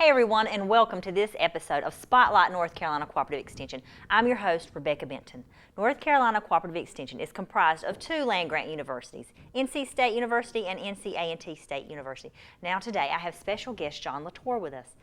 Hey everyone, and welcome to this episode of Spotlight North Carolina Cooperative Extension. I'm your host, Rebecca Benton. North Carolina Cooperative Extension is comprised of two land-grant universities, NC State University and NC State University. Now today I have special guest Chef Latour with us.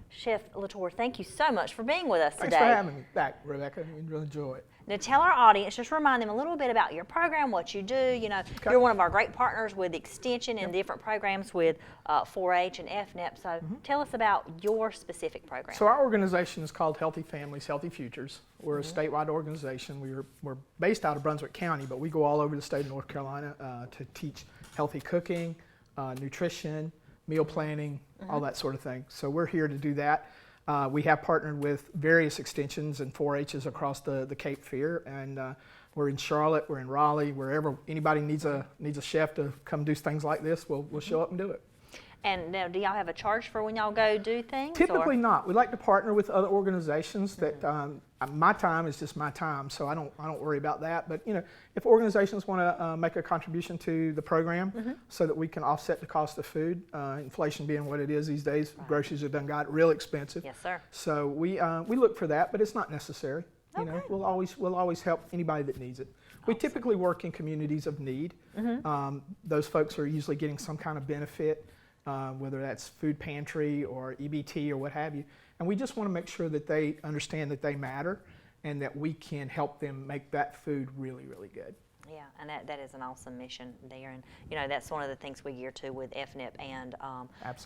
Chef Latour, thank you so much for being with us today. Thanks for having me back, Rebecca. You really enjoy it. Now tell our audience, just remind them a little bit about your program, what you do. You know, Okay. You're one of our great partners with Extension and different programs with 4-H and FNEP. So tell us about your specific program. So our organization is called Healthy Families, Healthy Futures. We're a statewide organization. We're based out of Brunswick County, but we go all over the state of North Carolina to teach healthy cooking, nutrition, meal planning, all that sort of thing. So we're here to do that. We have partnered with various extensions and 4-H's across the Cape Fear, and we're in Charlotte, we're in Raleigh, wherever anybody needs a chef to come do things like this, we'll show up and do it. And now, do y'all have a charge for when y'all go do things? Typically not. We like to partner with other organizations that my time is just my time, so I don't worry about that. But you know, if organizations want to make a contribution to the program so that we can offset the cost of food, inflation being what it is these days, groceries have done got real expensive. Yes, sir. So we look for that, but it's not necessary. You know, we'll always help anybody that needs it. We typically work in communities of need. Those folks are usually getting some kind of benefit. Whether that's food pantry or EBT or what have you. And we just want to make sure that they understand that they matter and that we can help them make that food really, really good. Yeah, and that is an awesome mission there. And, you know, that's one of the things we gear to with FNEP and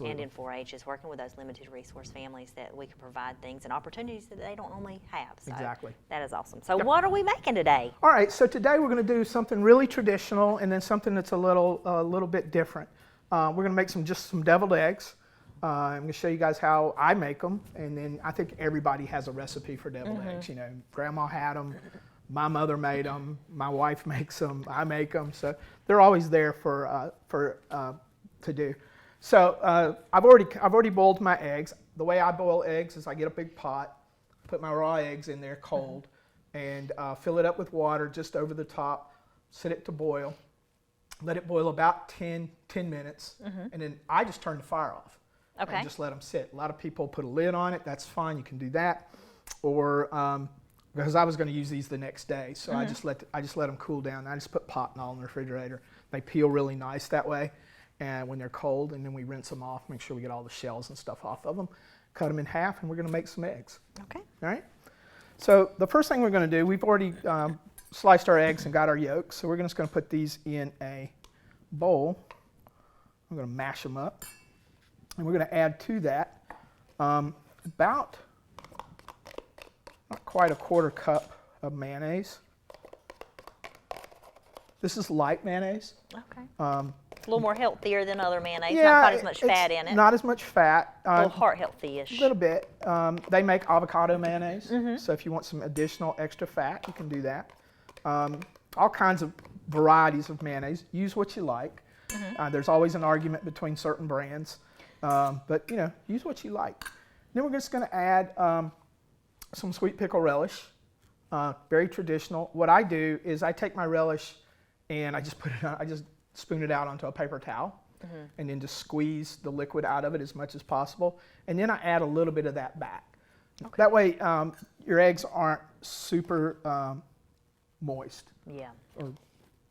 in 4-H is working with those limited resource families that we can provide things and opportunities that they don't normally have. So Exactly. That is awesome. So what are we making today? All right, so today we're going to do something really traditional and then something that's a little bit different. We're going to make some deviled eggs. I'm going to show you guys how I make them, and then I think everybody has a recipe for deviled eggs. You know, Grandma had them, my mother made them, my wife makes them, I make them, so they're always there to do. So I've already boiled my eggs. The way I boil eggs is I get a big pot, put my raw eggs in there cold, and fill it up with water just over the top, set it to boil. Let it boil about 10 minutes, and then I just turn the fire off. Okay. And just let them sit. A lot of people put a lid on it. That's fine. You can do that. Or because I was going to use these the next day, so I just let them cool down. I just put pot and all in the refrigerator. They peel really nice that way, and when they're cold, and then we rinse them off, make sure we get all the shells and stuff off of them. Cut them in half, and we're going to make some eggs. Okay. All right. So the first thing we're going to do, we've already sliced our eggs and got our yolks, so we're just going to put these in a bowl. I'm going to mash them up, and we're going to add to that about not quite a quarter cup of mayonnaise. This is light mayonnaise. Okay. A little more healthier than other mayonnaise. Yeah, not quite as much fat in it. Not as much fat. A little heart healthy-ish. A little bit. They make avocado mayonnaise, so if you want some additional extra fat, you can do that. All kinds of varieties of mayonnaise. Use what you like. There's always an argument between certain brands, but you know, use what you like. Then we're just going to add some sweet pickle relish. Very traditional. What I do is I take my relish and I just spoon it out onto a paper towel, and then just squeeze the liquid out of it as much as possible, and then I add a little bit of that back. Okay. That way, your eggs aren't super moist. Yeah. Or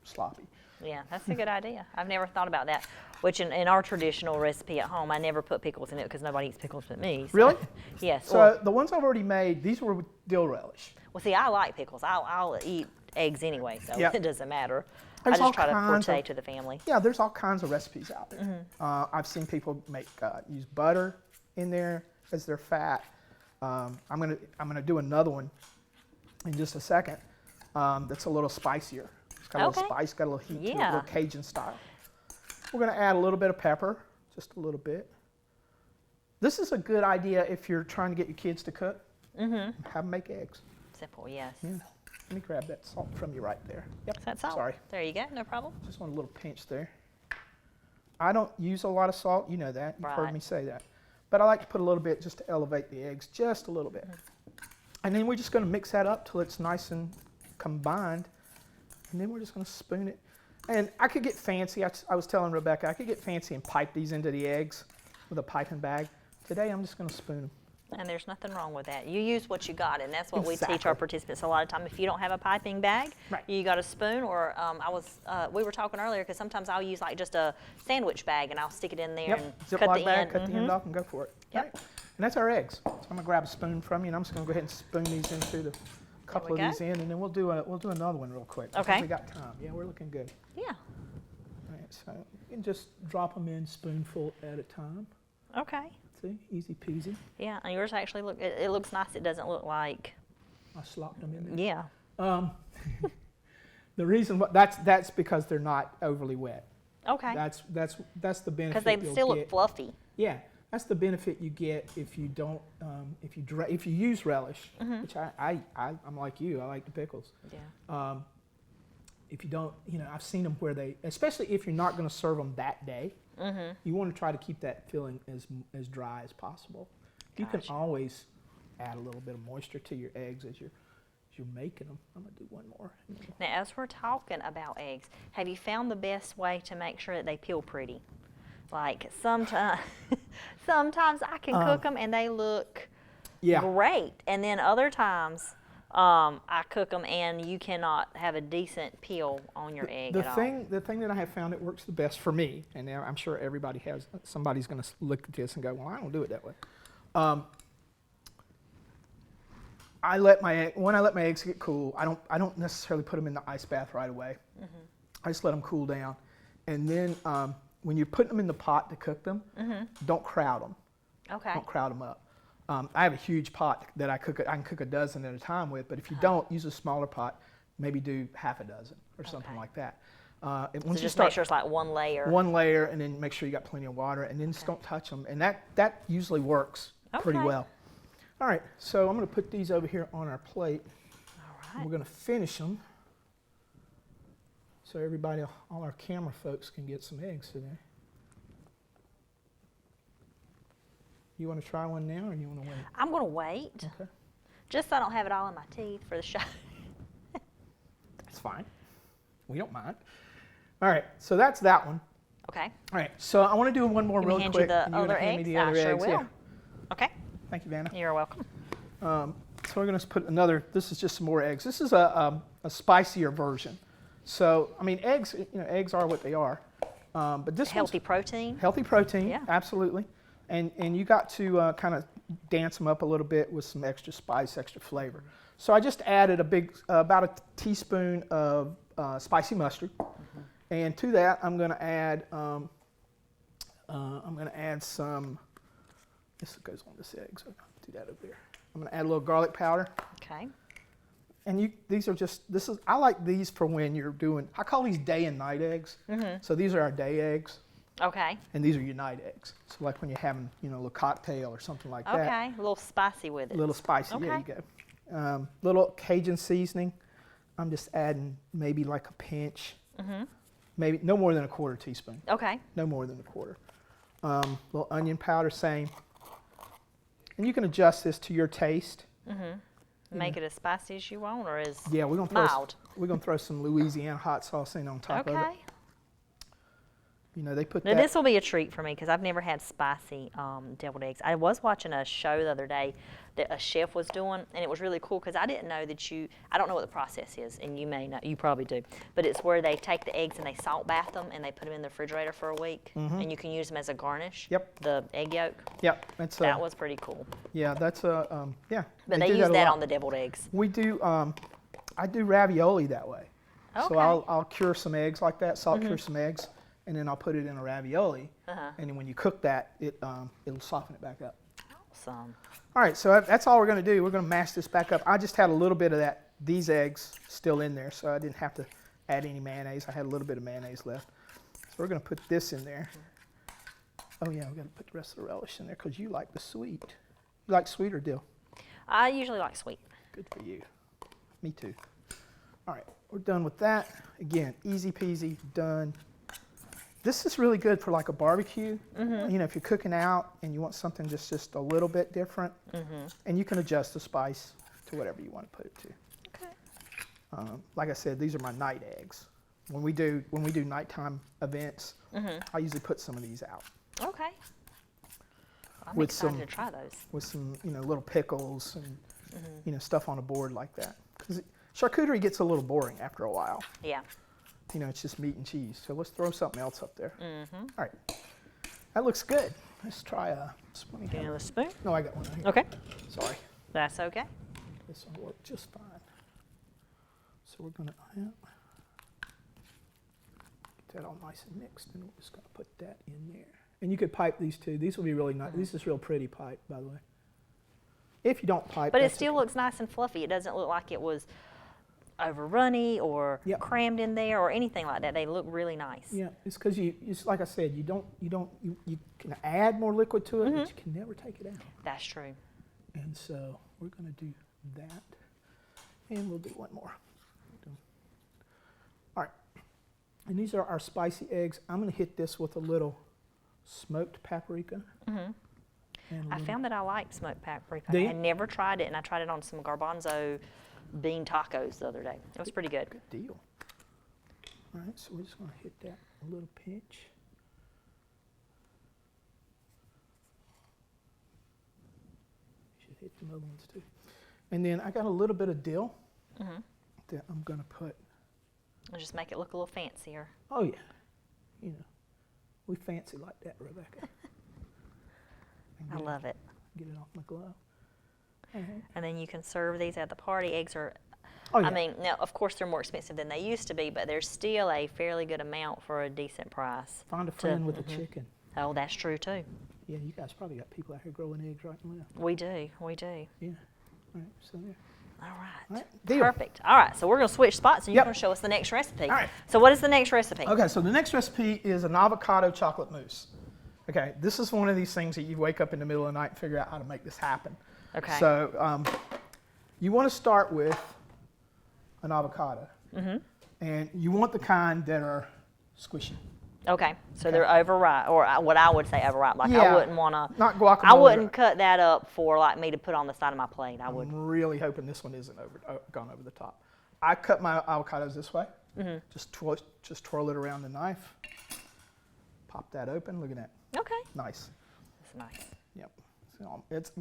sloppy. Yeah, that's a good idea. I've never thought about that. Which in our traditional recipe at home, I never put pickles in it because nobody eats pickles but me. So. Really? Yes. So the ones I've already made, these were with dill relish. Well, see, I like pickles. I'll eat eggs anyway, so it doesn't matter. There's I just try to portray to the family. Yeah, there's all kinds of recipes out there. I've seen people use butter in there as their fat. I'm gonna do another one in just a second. That's a little spicier. It's got a little spice, got a little heat to it, a little Cajun style. We're going to add a little bit of pepper, just a little bit. This is a good idea if you're trying to get your kids to cook. Have them make eggs. Simple, yes. Yeah. Let me grab that salt from you right there. Yep. Is that salt? Sorry. There you go, no problem. Just want a little pinch there. I don't use a lot of salt. You know that. You've heard me say that. But I like to put a little bit just to elevate the eggs, just a little bit. And then we're just going to mix that up till it's nice and combined. And then we're just going to spoon it. And I could get fancy. I was telling Rebecca, I could get fancy and pipe these into the eggs with a piping bag. Today I'm just going to spoon them. And there's nothing wrong with that. You use what you got, and that's what we teach Exactly. our participants a lot of time. If you don't have a piping bag, Right. you got a spoon, or we were talking earlier because sometimes I'll use like just a sandwich bag and I'll stick it in there and cut Ziploc the bag, end. cut the end off and go for it. Yep. Right. And that's our eggs. So I'm going to grab a spoon from you, and I'm just going to go ahead and spoon these into the couple of go. these in, and then we'll do another one real quick. Okay. We got time. Yeah, we're looking good. Yeah. All right, so you can just drop them in spoonful at a time. Okay. See, easy peasy. Yeah, and yours actually it looks nice. It doesn't look like. I slopped them in there. Yeah. The reason that's because they're not overly wet. Okay. That's the benefit. Because they you'll still get. look fluffy. Yeah, that's the benefit you get if you don't if you use relish, which I'm like you. I like the pickles. Yeah. If you don't, I've seen them where especially if you're not going to serve them that day, you want to try to keep that filling as dry as possible. You can Gotcha. always add a little bit of moisture to your eggs as you're making them. I'm going to do one more. Now, as we're talking about eggs, have you found the best way to make sure that they peel pretty? Like sometimes I can cook them and they look great, and then other times I cook them and you cannot have a decent peel on your egg at all. The thing that I have found that works the best for me, and now I'm sure somebody's going to look at this and go, well, I don't do it that way. When I let my eggs get cool, I don't necessarily put them in the ice bath right away. I just let them cool down, and then when you're putting them in the pot to cook them, don't crowd them. Okay. Don't crowd them up. I have a huge pot that I can cook a dozen at a time with, but if you don't, use a smaller pot, maybe do half a dozen or something like that. So just make sure it's like one layer. One layer, and then make sure you got plenty of water, and then just don't touch them, and that usually works pretty well. All right, so I'm going to put these over here on our plate. All right. We're going to finish them so all our camera folks can get some eggs today. You want to try one now, or you want to wait? I'm going to wait. Okay. Just so I don't have it all in my teeth for the show. That's fine. We don't mind. All right, so that's that one. Okay. All right, so I want to do one more Let real me hand quick. you the and you're other gonna hand me eggs. the other I sure eggs. will. Yeah. Okay. Thank you, Vanna. You're welcome. So we're going to put this is just some more eggs. This is a spicier version. So, I mean, eggs are what they are. But this Healthy protein. Healthy protein, Yeah. absolutely. And you got to kind of dance them up a little bit with some extra spice, extra flavor. So I just added about a teaspoon of spicy mustard. And to that, I'm going to add some. This goes on this egg, so I'll do that over there. I'm going to add a little garlic powder. Okay. And I like these for when you're doing, I call these day and night eggs. So these are our day eggs, Okay. and these are your night eggs. So like when you're having, a little cocktail or something like that. Okay. A little spicy with it. A little spicy, there you go. Little Cajun seasoning. I'm just adding maybe like a pinch. Maybe no more than a quarter teaspoon. Okay. No more than a quarter. Little onion powder, same. And you can adjust this to your taste. Make it as spicy as you want, or as Yeah, we're mild. gonna throw some Louisiana hot sauce in on top of it. Okay. They put Now that. this will be a treat for me because I've never had spicy deviled eggs. I was watching a show the other day that a chef was doing, and it was really cool because I didn't know that I don't know what the process is, and you may not, you probably do, but it's where they take the eggs and they salt bath them and they put them in the refrigerator for a week, and you can use them as a garnish. Yep. The egg yolk. Yep, That was pretty cool. yeah, that's a yeah. But they do use a that lot. on the deviled eggs. We do. I do ravioli that way. Okay. So I'll cure some eggs like that, salt cure some eggs, and then I'll put it in a ravioli. And then when you cook that, it'll soften it back up. Awesome. All right, so that's all we're going to do. We're going to mash this back up. I just had a little bit of these eggs still in there, so I didn't have to add any mayonnaise. I had a little bit of mayonnaise left. So we're going to put this in there. Oh yeah, we're going to put the rest of the relish in there because you like the sweet. You like sweet or dill? I usually like sweet. Good for you. Me too. All right, we're done with that. Again, easy peasy, done. This is really good for like a barbecue. If you're cooking out and you want something just a little bit different, and you can adjust the spice to whatever you want to put it to. Okay. Like I said, these are my night eggs. When we do nighttime events, I usually put some of these out. Okay. I'm with excited some to try those. with some little pickles and stuff on a board like that. Because charcuterie gets a little boring after a while. Yeah. It's just meat and cheese. So let's throw something else up there. Mm-hmm. All right, that looks good. Let's try a spoon. Do you have a spoon? No, I got one right here. Okay. Sorry. That's okay. This will work just fine. So we're gonna get that all nice and mixed, and we're just gonna put that in there. And you could pipe these too. These will be really nice. This is real pretty pipe, by the way. If you don't pipe, But it that's still okay. looks nice and fluffy. It doesn't look like it was over runny or Yep. crammed in there or anything like that. They look really nice. Yeah, it's because it's like I said, you can add more liquid to it, but you can never take it out. That's true. And so we're gonna do that, and we'll do one more. All right, and these are our spicy eggs. I'm gonna hit this with a little smoked paprika. And a I little- found that I liked smoked paprika. Do I you? had never tried it, and I tried it on some garbanzo bean tacos the other day. It was pretty good. Good deal. All right, so we're just gonna hit that a little pinch. Should hit the other ones too. And then I got a little bit of dill that I'm gonna put. It'll just make it look a little fancier. Oh yeah, we fancy like that, Rebecca. I love it. Get it off my glove. And then you can serve these at the party. Eggs are, Oh yeah. I mean, now, of course, they're more expensive than they used to be, but they're still a fairly good amount for a decent price. Find a friend with a chicken. Oh, that's true, too. Yeah, you guys probably got people out here growing eggs right and left. We do. We do. Yeah. All right, so there. All right. All right, deal. Perfect. All right, so we're going to switch spots, and you're Yep. going to show us the next recipe. All right. So what is the next recipe? Okay, so the next recipe is an avocado chocolate mousse. Okay, this is one of these things that you wake up in the middle of the night and figure out how to make this happen. Okay. So you want to start with an avocado. And you want the kind that are squishy. Okay, so they're overripe, or what I would say overripe. Like I Yeah, wouldn't want to. not guacamole. I wouldn't cut that up for like me to put on the side of my plate. I would. I'm really hoping this one isn't gone over the top. I cut my avocados this way. Just twirl it around the knife. Pop that open. Look at that. Okay. Nice. That's nice. Yep. So it's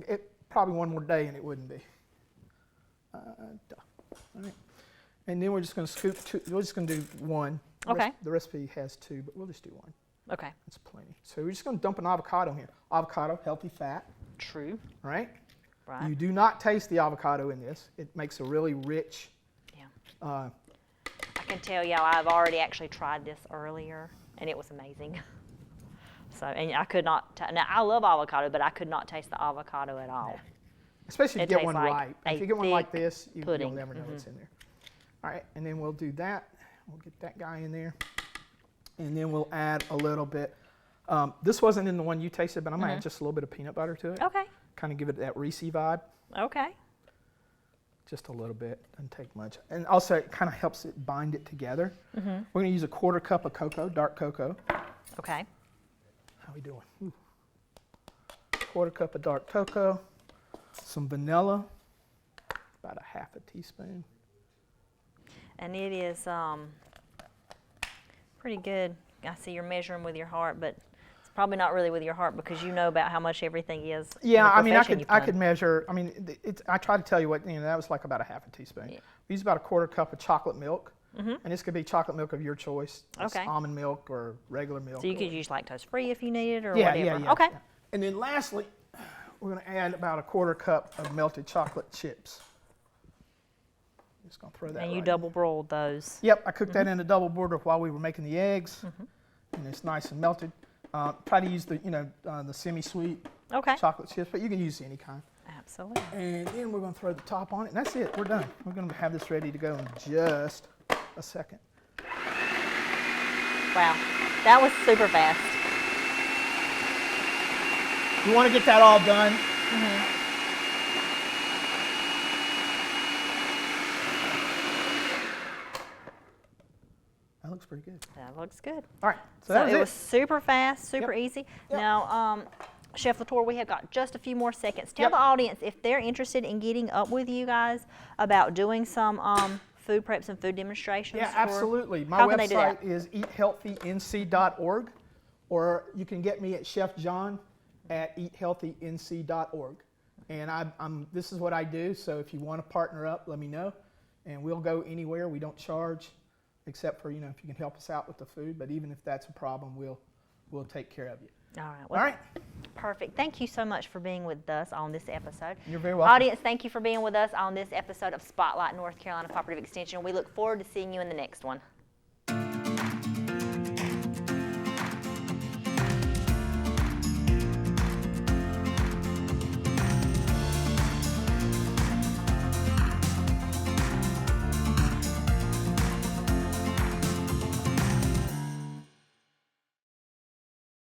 probably one more day and it wouldn't be. All right. And then we're just going to scoop two. We're just going to do one. Okay. The recipe has two, but we'll just do one. Okay. That's plenty. So we're just going to dump an avocado in here. Avocado, healthy fat, True. right? Right. You do not taste the avocado in this. It makes a really rich. Yeah. Uh, I can tell y'all I've already actually tried this earlier, and it was amazing. So, and I could not. Now I love avocado, but I could not taste the avocado at all. Especially if It you get tastes one like right. a If you get one like thick this, you'll pudding. never know what's in there. All right, and then we'll do that. We'll get that guy in there. And then we'll add a little bit. This wasn't in the one you tasted, but I'm going to add just a little bit of peanut butter to it. Okay. Kind of give it that Reese vibe. Okay. Just a little bit. Doesn't take much. And also, it kind of helps it bind it together. We're going to use a 1/4 cup of cocoa, dark cocoa. Okay. How we doing? 1/4 cup of dark cocoa. Some vanilla. About a 1/2 teaspoon. And it is pretty good. I see you're measuring with your heart, but it's probably not really with your heart because you know about how much everything is. Yeah, I mean, profession you've I done. could measure. I mean, I try to tell you what, that was like about a 1/2 teaspoon. Yeah. We use about a 1/4 cup of chocolate milk, and this could be chocolate milk of your choice. It's Okay. almond milk or regular milk. So you or could use lactose free if you needed or yeah, whatever. yeah. Okay. Yeah. And then lastly, we're going to add about a 1/4 cup of melted chocolate chips. Just going to throw that. And you right in double broiled those. Yep, I cooked that in a double boiler while we were making the eggs, and it's nice and melted. Try to use the the semi-sweet Okay. chocolate chips, but you can use any kind. Absolutely. And then we're going to throw the top on it, and that's it. We're done. We're going to have this ready to go in just a second. Wow. That was super fast. You want to get that all done? That looks pretty good. That looks good. All right, so So that was it it. was super fast, super Yep. easy. Yep. Now, Chef Latour, we have got just a few more seconds. Tell Yep. the audience if they're interested in getting up with you guys about doing some food preps and food demonstrations. Yeah, for- absolutely. My How can they do that? website is eathealthync.org, or you can get me at Chef John at eathealthync.org. And this is what I do, so if you want to partner up, let me know. And we'll go anywhere. We don't charge, except for, if you can help us out with the food. But even if that's a problem, we'll take care of you. All right. Well, all right. Perfect. Thank you so much for being with us on this episode. You're very welcome. Audience, thank you for being with us on this episode of Spotlight North Carolina Cooperative Extension. We look forward to seeing you in the next one.